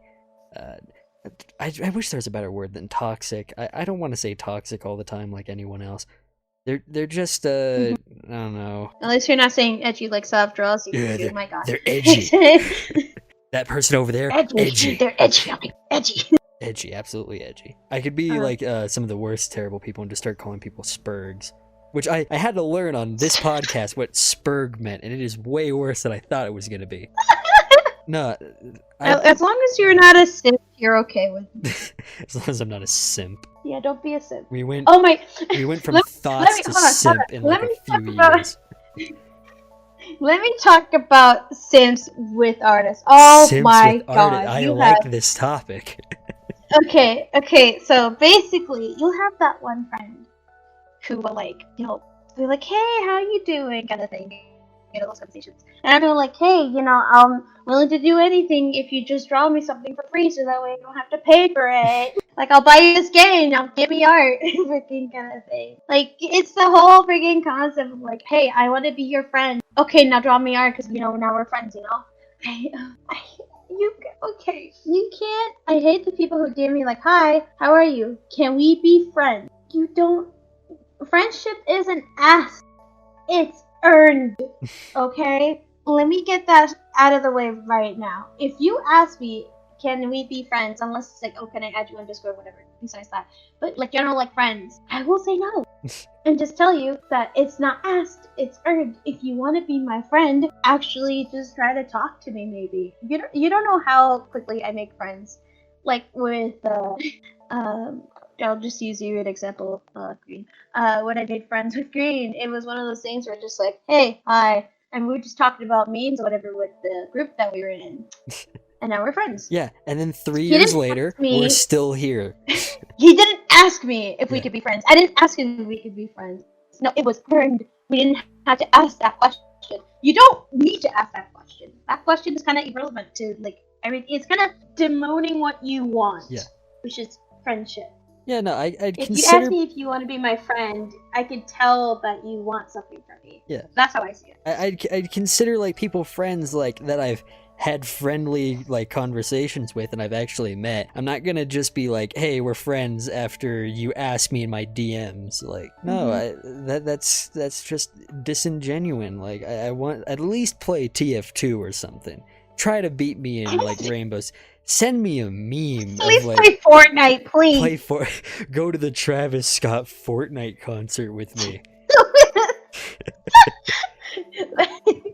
I wish there was a better word than toxic. I don't want to say toxic all the time like anyone else. They're just I don't know. At least you're not saying edgy like soft draws. Yeah, oh my god. They're edgy. That person over there, edgy. They're edgy. Edgy. Edgy, absolutely edgy. I could be like some of the worst terrible people and just start calling people spurgs, which I had to learn on this podcast what spurg meant, and it is way worse than I thought it was going to be. No, as long as you're not a simp, you're okay with it. As long as I'm not a simp. Yeah, don't be a simp. We went from thoughts to simp in like a few years. Let me talk about simps with artists. Oh simps my with god. I like this topic. Okay, so basically, you'll have that one friend who will be like, hey, how you doing, kind of thing. Those conversations. And I'm like, hey, I'm willing to do anything if you just draw me something for free so that way I don't have to pay for it. Like, I'll buy you this game, now give me art, freaking kind of thing. Like, it's the whole freaking concept of like, hey, I want to be your friend. Okay, now draw me art because, now we're friends, you can't. I hate the people who DM me like, hi, how are you? Can we be friends? You don't. Friendship isn't asked. It's earned. Okay? Let me get that out of the way right now. If you ask me, can we be friends? Unless it's like, oh, can I add you on Discord, whatever. Besides that. But like general like friends, I will say no. And just tell you that it's not asked, it's earned. If you want to be my friend, actually just try to talk to me maybe. You don't know how quickly I make friends. Like with I'll just use you an example, Green. When I made friends with Green, it was one of those things where just like, hey, hi, and we were just talking about memes or whatever with the group that we were in. And now we're friends. Yeah, and then 3 years later, we're still here. He didn't ask me if we could be friends. I didn't ask him if we could be friends. No, it was earned. We didn't have to ask that question. You don't need to ask that question. That question is kind of irrelevant to, like, I mean, it's kind of demoting what you want, Yeah. which is friendship. Yeah, no, I'd If consider... you ask me if you want to be my friend, I can tell that you want something from me. Yeah. That's how I see it. I'd consider, like, people friends, like, that I've had friendly, like, conversations with and I've actually met. I'm not gonna just be like, hey, we're friends after you ask me in my DMs. Like, no, that's just disingenuine. Like, I want at least play TF2 or something. Try to beat me in, like, rainbows. Send me a meme At least of, like, play Fortnite, please. Go to the Travis Scott Fortnite concert with me.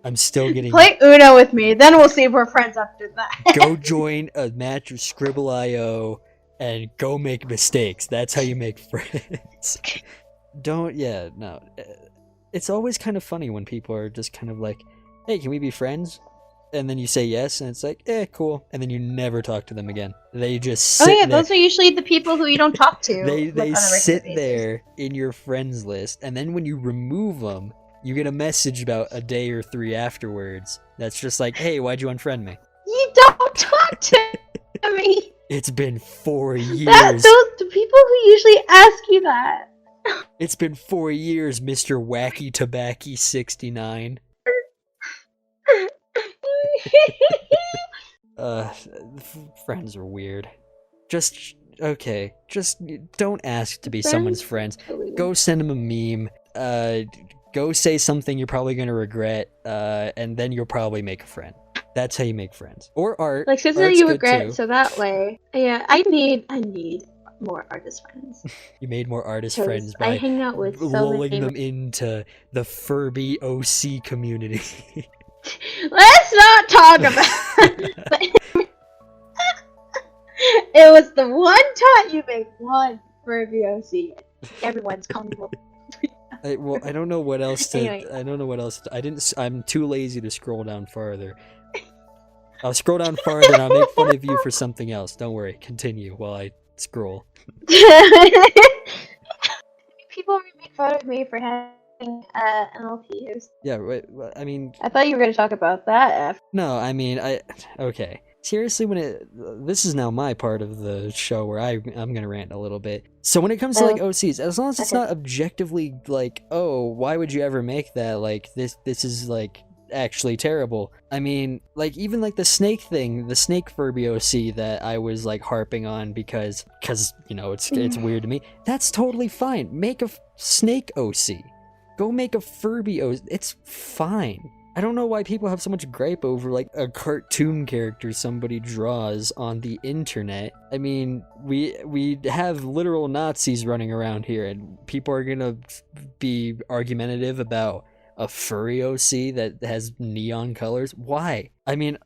I'm still getting... Play Uno with me, then we'll see if we're friends after that. Go join a match of Scribble.io and go make mistakes. That's how you make friends. No. It's always kind of funny when people are just kind of like, hey, can we be friends? And then you say yes, and it's like, cool. And then you never talk to them again. They just sit there. Those are usually the people who you don't talk to. They sit there in your friends list, and then when you remove them, you get a message about a day or 3 afterwards that's just like, hey, why'd you unfriend me? You don't talk to me. It's been 4 years. The people who usually ask you that. It's been 4 years, Mr. Wacky Tobacco 69. Friends are weird. Just don't ask to be someone's friends. Go send them a meme. Go say something you're probably gonna regret, and then you'll probably make a friend. That's how you make friends. Or art. Like something you regret, too. So that way. Yeah, I need more artist friends. You made more artist friends by I hang out with lulling them into the Furby OC community. Let's not talk about it. It was the one time you made one Furby OC. Everyone's comfortable. I don't know what else to. Anyway. I don't know what else. I'm too lazy to scroll down farther. I'll scroll down farther and I'll make fun of you for something else. Don't worry. Continue while I scroll. People make fun of me for having NLPs. Yeah, I mean... I thought you were going to talk about that. No, I mean, okay. Seriously, this is now my part of the show where I'm going to rant a little bit. So when it comes to, like, OCs, as long as it's not objectively, like, oh, why would you ever make that? Like, this is, like, actually terrible. I mean, like, even, like, the snake thing, the snake Furby OC that I was, like, harping on because you know, it's weird to me. That's totally fine. Make a snake OC. Go make a Furby OC. It's fine. I don't know why people have so much gripe over, like, a cartoon character somebody draws on the internet. I mean, we have literal Nazis running around here, and people are gonna be argumentative about a furry OC that has neon colors. Why? I mean,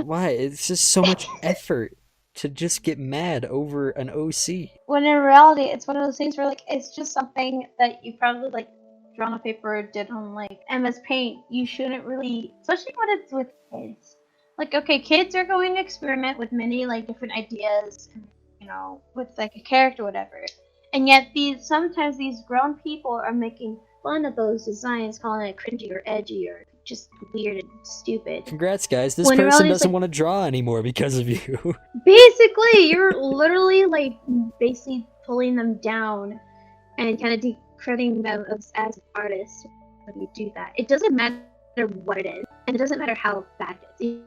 why? It's just so much effort to just get mad over an OC. When in reality, it's one of those things where, like, it's just something that you probably, like, drawn on paper or did on, like, MS Paint. You shouldn't really, especially when it's with kids. Like, okay, kids are going to experiment with many, like, different ideas, you know, with, like, a character or whatever. And yet, sometimes these grown people are making fun of those designs, calling it cringy or edgy or just weird and stupid. Congrats, guys. This person doesn't want to draw anymore because of you. Basically, you're literally, like, basically pulling them down and kind of decrediting them as artists when you do that. It doesn't matter what it is, and it doesn't matter how bad it is.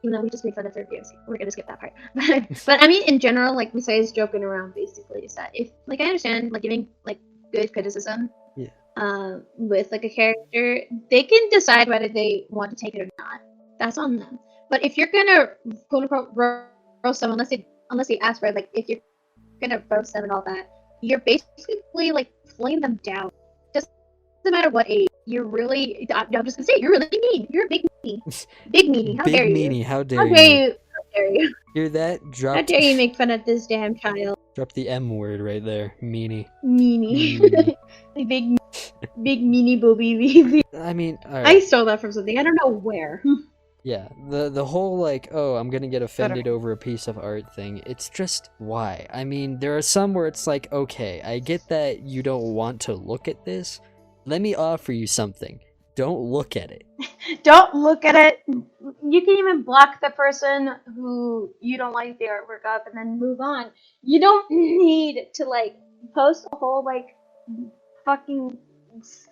Even though we just made fun of their videos, we're gonna skip that part. But I mean, in general, like, besides joking around, basically, is that if, like, I understand, like, giving, like, good criticism, with, like, a character, they can decide whether they want to take it or not. That's on them. But if you're gonna quote unquote roast them, unless they ask for it, like, if you're gonna roast them and all that, you're basically, like, pulling them down. Doesn't matter what age. You're really, I'm just gonna say, you're really mean. You're a big meanie. Big meanie. How dare you? Big meanie. How dare you? How dare you? Hear that? How dare you make fun of this damn child? Drop the M word right there. Meanie. Meanie. Big meanie booby. I mean, all right. I stole that from something. I don't know where. Yeah, the whole, like, oh, I'm gonna get offended over a piece of art thing, it's just, why? I mean, there are some where it's like, okay, I get that you don't want to look at this. Let me offer you something. Don't look at it. Don't look at it. You can even block the person who you don't like the artwork of and then move on. You don't need to like post a whole like fucking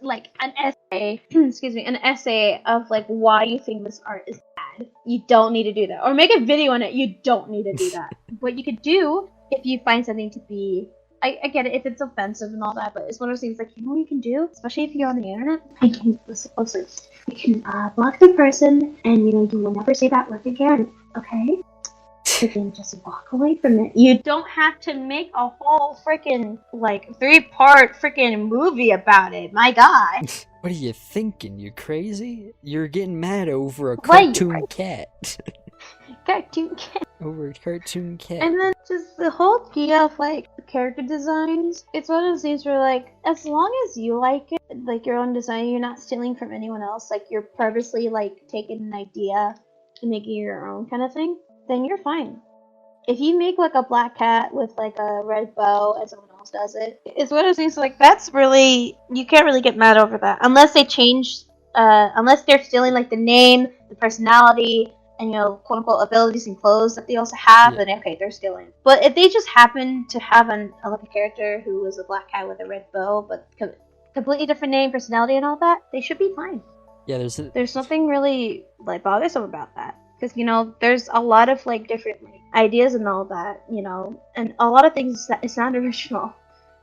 like an essay excuse me, an essay of like why you think this art is bad. You don't need to do that. Or make a video on it. You don't need to do that. What you could do if you find something to be I get it if it's offensive and all that, but it's one of those things like, you know what you can do? Especially if you're on the internet? I can listen closely. You can block the person and you will never say that word again, okay? You can just walk away from it. You don't have to make a whole freaking like 3-part freaking movie about it. My God. What are you thinking? You crazy? You're getting mad over a What? cartoon cat. Cartoon cat. Over a cartoon cat. And then just the whole idea of like character designs. It's one of those things where like as long as you like it, like your own design, you're not stealing from anyone else. Like you're purposely like taking an idea and making it your own kind of thing. Then you're fine. If you make like a black cat with like a red bow and someone else does it, it's one of those things like that's really you can't really get mad over that unless they change, unless they're stealing like the name, the personality, and quote unquote abilities and clothes that they also have. Yeah. Then okay, they're stealing. But if they just happen to have a character who was a black cat with a red bow, but completely different name, personality, and all that, they should be fine. Yeah, there's nothing really like bothersome about that. Because, there's a lot of, like, different ideas and all that, and a lot of things that it's not original.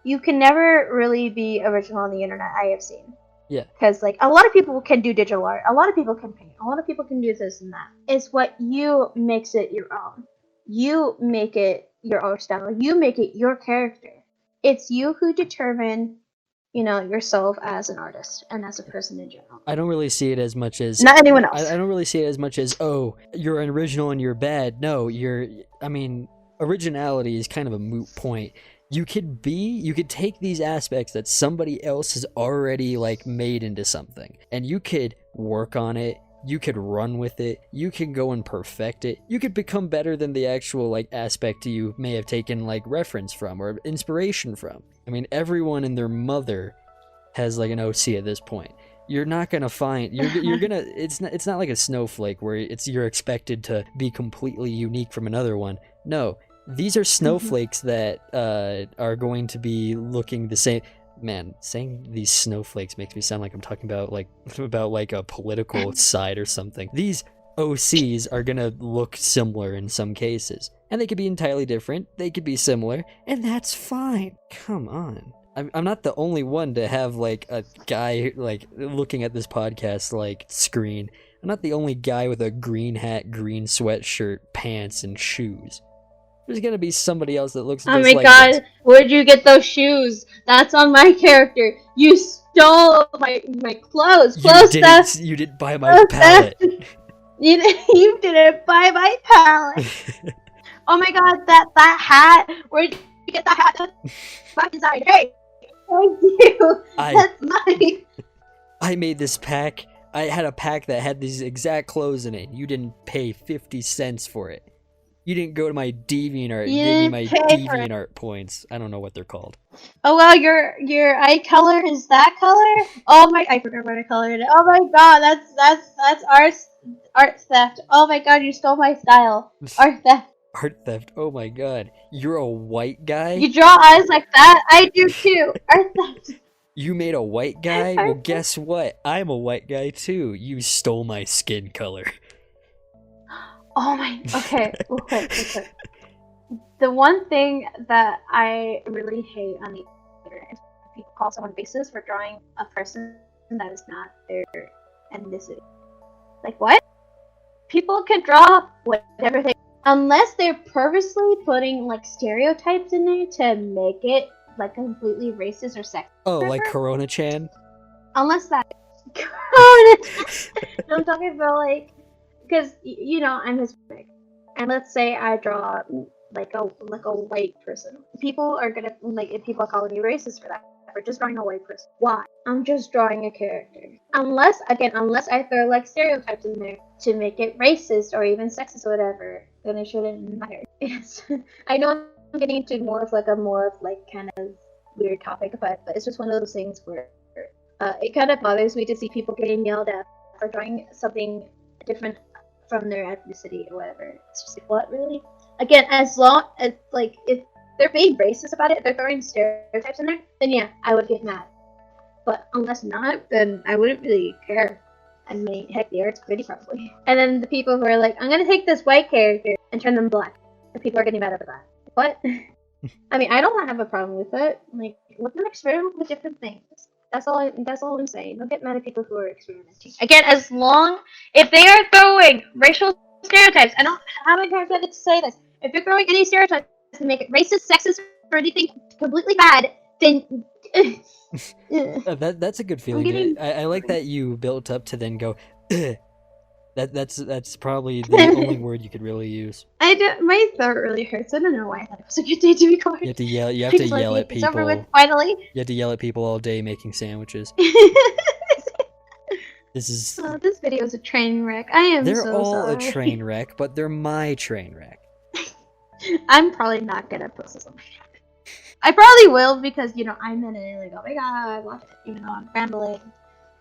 You can never really be original on the internet, I have seen. Yeah. Because, like, a lot of people can do digital art. A lot of people can paint. A lot of people can do this and that. It's what you makes it your own. You make it your art style. You make it your character. It's you who determine yourself as an artist and as a person in general. I don't really see it as much as not anyone else. I don't really see it as much as, oh, you're an original and you're bad. No, originality is kind of a moot point. You could take these aspects that somebody else has already like made into something, and you could work on it. You could run with it. You can go and perfect it. You could become better than the actual like aspect you may have taken like reference from or inspiration from. I mean, everyone and their mother has like an OC at this point. You're not gonna find you're gonna it's not like a snowflake where you're expected to be completely unique from another one. No, these are snowflakes that are going to be looking the same. Man, saying these snowflakes makes me sound like I'm talking about a political side or something. These OCs are gonna look similar in some cases, and they could be entirely different. They could be similar, and that's fine. Come on. I'm not the only one to have like a guy like looking at this podcast like screen. I'm not the only guy with a green hat, green sweatshirt, pants, and shoes. There's gonna be somebody else that looks just like this. Oh my god, where'd you get those shoes? That's on my character. You stole my clothes. You didn't buy my palette. You didn't buy my palette. Oh my god, that hat. Where'd you get that hat? My design. Hey, thank you. That's mine. I made this pack. I had a pack that had these exact clothes in it. You didn't pay 50 cents for it. You didn't go to my DeviantArt and give me my DeviantArt points. I don't know what they're called. Oh wow, your eye color is that color? Oh my, I forgot what I colored it. Oh my god, that's art theft. Oh my god, you stole my style. Art theft. Art theft. Oh my god, you're a white guy. You draw eyes like that? I do too. Art theft. You made a white guy? Well, guess what? I'm a white guy too. You stole my skin color. Oh my, okay, real quick. The one thing that I really hate on the internet is people call someone racist for drawing a person that is not their ethnicity. Like, what? People can draw whatever they... Unless they're purposely putting, like, stereotypes in there to make it, like, completely racist or sexist. Oh, like Corona-chan? Unless that... Corona-chan! I'm talking about, like... Because, I'm Hispanic, and let's say I draw like a white person. People are gonna, like, if people are calling me racist for that, for just drawing a white person. Why? I'm just drawing a character. Unless I throw, like, stereotypes in there to make it racist or even sexist or whatever, then it shouldn't matter. I know I'm getting into more of, like, kind of weird topic, but it's just one of those things where it kind of bothers me to see people getting yelled at for drawing something different from their ethnicity or whatever. It's just like, what, really? Again, as long as, like, if they're being racist about it, if they're throwing stereotypes in there, then yeah, I would get mad. But unless not, then I wouldn't really care. I mean, heck, the art's pretty probably. And then the people who are like, I'm gonna take this white character and turn them black. And people are getting mad over that. What? I mean, I don't have a problem with it. Like, let them experiment with different things. That's all I'm saying. Don't get mad at people who are experimenting. Again, as long if they are throwing racial stereotypes, I don't have a character to say this. If you're throwing any stereotypes to make it racist, sexist, or anything completely bad, then That's a good feeling. I like that you built up to then go. That's probably the only word you could really use. My throat really hurts. I don't know why I thought it was a good day to record. You have to yell. You have to yell at people. It's over with, finally. You have to yell at people all day making sandwiches. This video is a train wreck. I am. They're all sorry. a train wreck, but they're my train wreck. I'm probably not gonna post this on my channel. I probably will because I'm in it like, oh my god, watch it, even though I'm rambling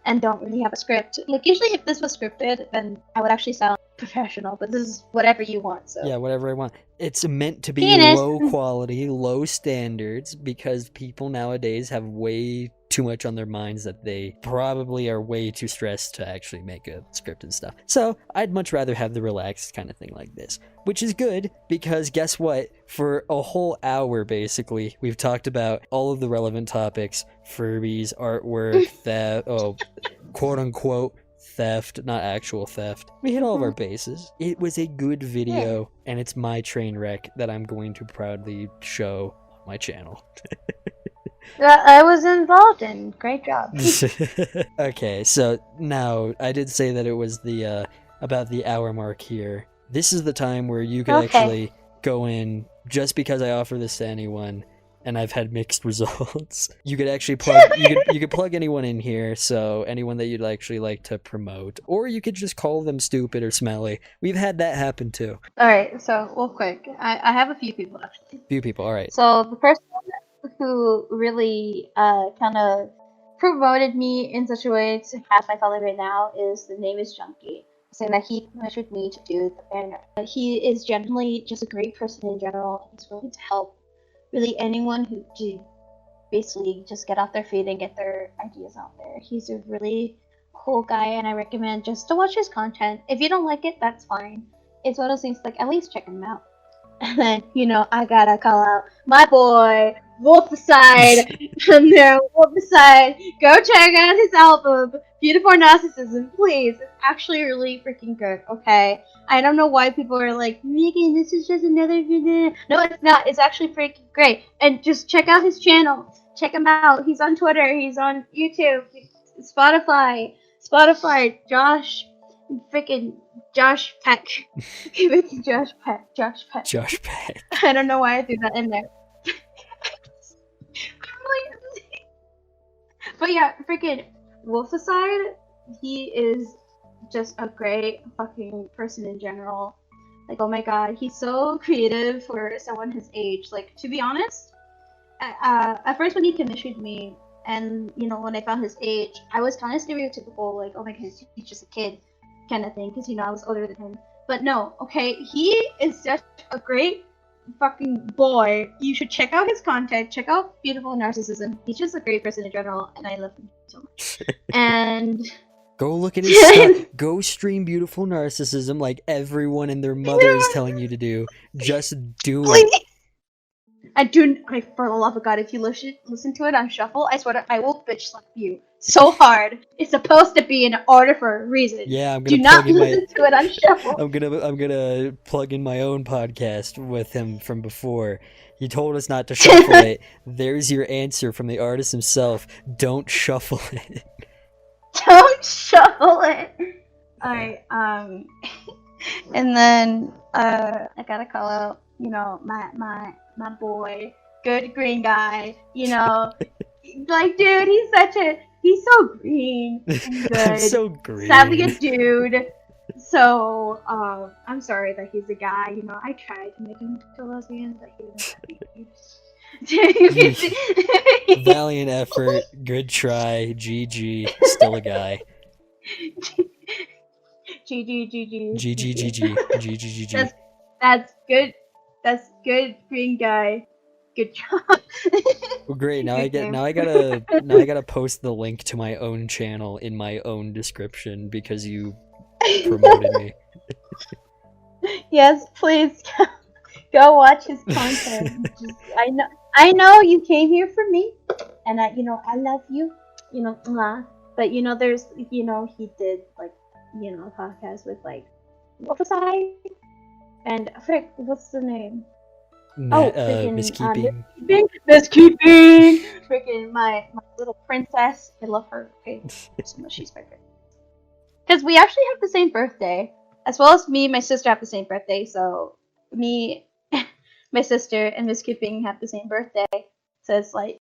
and don't really have a script. Like, usually if this was scripted, then I would actually sound professional, but this is whatever you want, so. Yeah, whatever I want. It's meant to be low quality, low standards, because people nowadays have way too much on their minds that they probably are way too stressed to actually make a script and stuff. So I'd much rather have the relaxed kind of thing like this, which is good because guess what? For a whole hour, basically, we've talked about all of the relevant topics: Furbies, artwork, theft, quote unquote theft, not actual theft. We hit all of our bases. It was a good video, and it's my train wreck that I'm going to proudly show on my channel. That I was involved in. Great job. Okay, so now I did say that it was the about the hour mark here. This is the time where you could actually go in, just because I offer this to anyone and I've had mixed results. You could actually plug you could plug anyone in here, so anyone that you'd actually like to promote, or you could just call them stupid or smelly. We've had that happen too. All right, so real quick, I have a few people actually. Few people, all right. So the person who really kind of promoted me in such a way to have my following right now is, the name is Junkie, saying that he pressured me to do the banner. He is generally just a great person in general. He's willing to help really anyone who basically just get off their feet and get their ideas out there. He's a really cool guy, and I recommend just to watch his content. If you don't like it, that's fine. It's one of those things, like, at least check him out. And then, I gotta call out my boy, Wolfaside, from there, Wolfaside. Go check out his album, Beautiful Narcissism, please. It's actually really freaking good, okay? I don't know why people are like, Megan, this is just another video. No, it's not. It's actually freaking great. And just check out his channel. Check him out. He's on Twitter. He's on YouTube. Spotify, Josh Peck. Josh Peck. I don't know why I threw that in there. But yeah, freaking Wolfaside, he is just a great fucking person in general. Like, oh my god, he's so creative for someone his age. Like, to be honest, at first when he commissioned me, and when I found his age, I was kind of stereotypical, like, oh my goodness, he's just a kid kind of thing, because I was older than him. But no, okay, he is such a great fucking boy. You should check out his content. Check out Beautiful Narcissism. He's just a great person in general, and I love him so much. And go look at his stuff. Go stream Beautiful Narcissism like everyone and their mother is telling you to do. Just do it. For the love of God, if you listen to it on shuffle, I swear I will bitch slap you so hard. It's supposed to be in order for a reason. Yeah, I'm gonna do not listen to it on shuffle. I'm gonna plug in my own podcast with him from before. He told us not to shuffle it. There's your answer from the artist himself. Don't shuffle it. Don't shuffle it. Alright, and then I gotta call out, my boy, good green guy, like, dude, he's so green and good. I'm so green. Sadly a dude. So, I'm sorry that he's a guy, I tried to make him to lesbian, but he didn't let me. Valiant effort, good try, GG, still a guy. GG. GG. That's good. That's good, green guy. Good job. Well, great. Now I Good name. gotta post the link to my own channel in my own description because you promoted me. Yes, please go watch his content. I know you came here for me, and I love you. Mwah. But there's he did like a podcast with like what was I and frick, what's the name? Miskeeping. Miskeeping. Freaking my little princess. I love her. Okay, so much. She's my favorite. Because we actually have the same birthday, as well as me and my sister have the same birthday. So me, my sister, and Miskeeping have the same birthday. So it's like,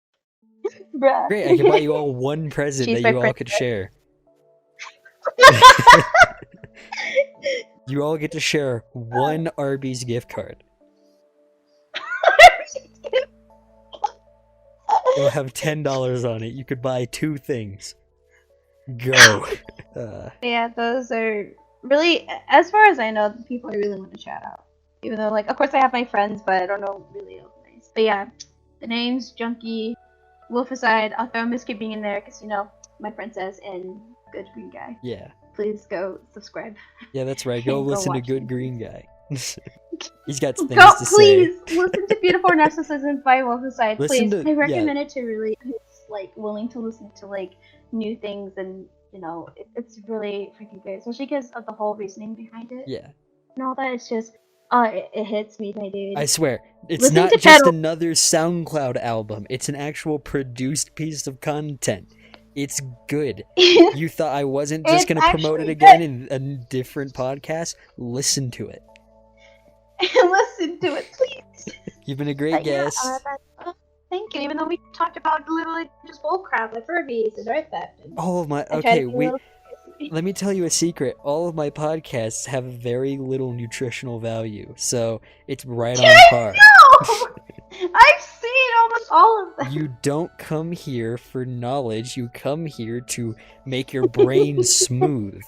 bruh. Great, I can buy you all one present She's that my you all could share. You all get to share one Arby's gift card. It'll have $10 on it. You could buy 2 things. Go. Yeah, those are really, as far as I know, the people I really want to shout out. Even though, like, of course I have my friends, but I don't know really all the names. But yeah, the names, Junkie, Wolf Aside, I'll throw Miskeeping in there because, my princess and Good Green Guy. Yeah. Please go subscribe. Yeah, that's right. Go listen to Good Green Guy. He's got things to please, say. listen to Beautiful Narcissism by Wolf Aside. Listen Please. to- I recommend it to really who's, like, willing to listen to, like, new things and, it's really freaking good. Especially because of the whole reasoning behind it. Yeah. And all that, it's just, it hits me, my dude. I swear, it's Listen not to just Pedal. another SoundCloud album. It's an actual produced piece of content. It's good. You thought I wasn't just going to promote it again in a different podcast? Listen to it. Listen to it, please. You've been a great guest. Thank you. Even though we talked about literally just bullcrap like Furbies and Earth Theft. All of my... Okay, let me tell you a secret. All of my podcasts have very little nutritional value, so it's right on par. No! I've seen almost all of them. You don't come here for knowledge. You come here to make your brain smooth.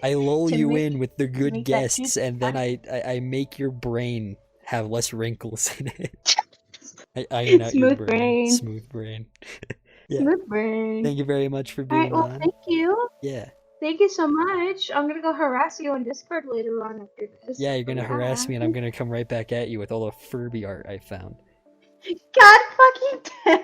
I lull you in with the good guests, and then I make your brain have less wrinkles in it. I iron out your brain. Smooth brain. Yeah. Smooth brain. Thank you very much for being on. Thank you. Yeah. Thank you so much. I'm gonna go harass you on Discord later on after this. Yeah, you're gonna harass me, and I'm gonna come right back at you with all the Furby art I found. God fucking damn.